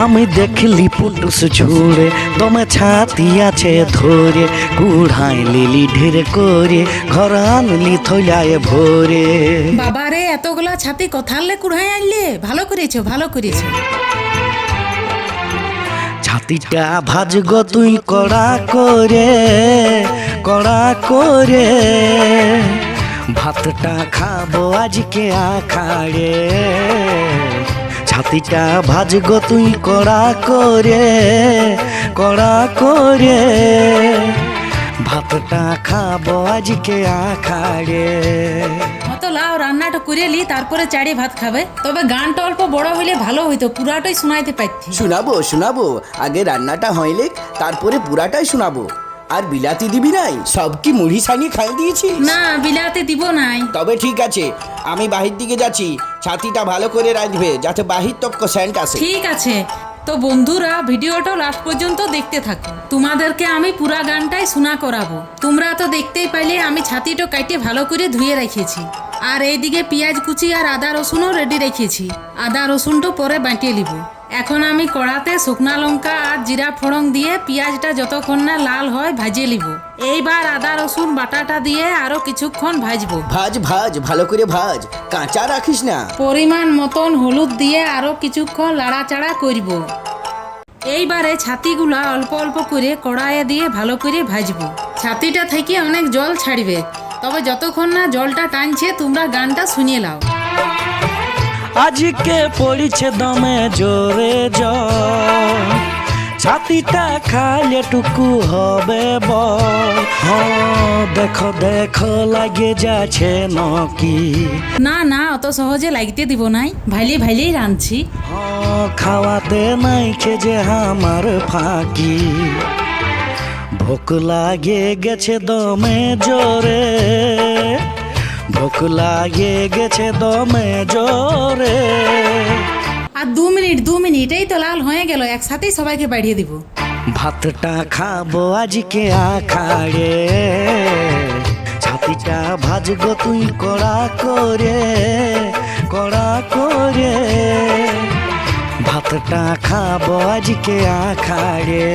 আমি দেখলি পুটুস ঝুড়ে দমে ছাতি আছে ধরে কুড়াই লিলি ঢের করে ঘর আনলি থইলায় ভরে। বাবারে এতগুলা ছাতি কথালে কুড়াই আনলে, ভালো করেছো ভালো করেছো। ছাতিটা ভাজগ তুই কড়া করে কড়া করে, ভাতটা খাবো আজকে আখাড়ে। ছাতিটা ভাজগ তুই কড়া করে কড়া করে, ভাতটা খাবো আজকে আখাড়ে। অত লাও রান্নাটা করে লি, তারপরে চাড়ি ভাত খাবে। তবে গানটা অল্প বড় হইলে ভালো হইতো, পুরাটাই শোনাইতে পারতি। শোনাবো শোনাবো, আগে রান্নাটা হইলে তারপরে পুরাটাই শোনাবো। আর বিলাতি দিবি নাই? সব কি মুড়ি ছানিয়ে খাই দিয়েছি? না, বিলাতে দিব নাই। তবে ঠিক আছে, আমি বাহির দিকে যাচ্ছি। ছাতিটা ভালো করে রাঁধবে যাতে বাহির তক্ক সেন্ট আসে। ঠিক আছে। তো বন্ধুরা, ভিডিওটা লাস্ট পর্যন্ত দেখতে থাকো। তোমাদেরকে আমি পুরা গানটাই শোনা করাবো। তোমরা তো দেখতেই পাইলে আমি ছাতিটা কাটে ভালো করে ধুয়ে রেখেছি। আর এইদিকে পেঁয়াজ কুচি আর আদা রসুনও রেডি রেখেছি। আদা রসুনটা পরে বাটিয়ে নিব। এখন আমি কড়াতে শুকনা লঙ্কা আর জিরা ফোড়ন দিয়ে পেঁয়াজটা যতক্ষণ না লাল হয় ভাজিয়ে নিব। এইবার আদা রসুন বাটাটা দিয়ে আরো কিছুক্ষণ ভাজবো। ভাজ ভাজ, ভালো করে ভাজ, কাঁচা রাখিস না। পরিমাণ মতন হলুদ দিয়ে আরো কিছুক্ষণ লাড়াচাড়া করব। এইবারে ছাতিগুলা অল্প অল্প করে কড়াইয়ে দিয়ে ভালো করে ভাজবো। ছাতিটা থেকে অনেক জল ছাড়বে, তবে যতক্ষণ না জলটা টানছে তোমরা গানটা শুনিয়ে নাও। আজকে পড়িছে দমে জোরে জল, ছাতিটা খাইলে টুকু হবে বল। দেখো দেখো লাগে যাচ্ছে নকি। না না, অত সহজে লাগতে দিব নাই, ভাইলে ভাইলেই রাঁধছি। খাওয়াতে নাই যে আমার ফাঁকি, ভোক লাগে গেছে দমে জোরে, ভোক লাগে গেছে দমে জোরে। আর 2 মিনিট এই তো লাল হয়ে গেল, একসাথেই সবাইকে বাড়িয়ে দিব। ভাতটা খাবো আজকে আখাড়ে, ছাতিটা ভাজগো তুই কড়া করে কড়া করে, ভাতটা খাবো আজকে আখাড়ে।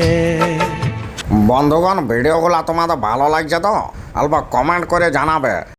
বন্ধুগণ, ভিডিওগুলো তোমাদের ভালো লাগছে তো? অল্প কমেন্ট করে জানাবে।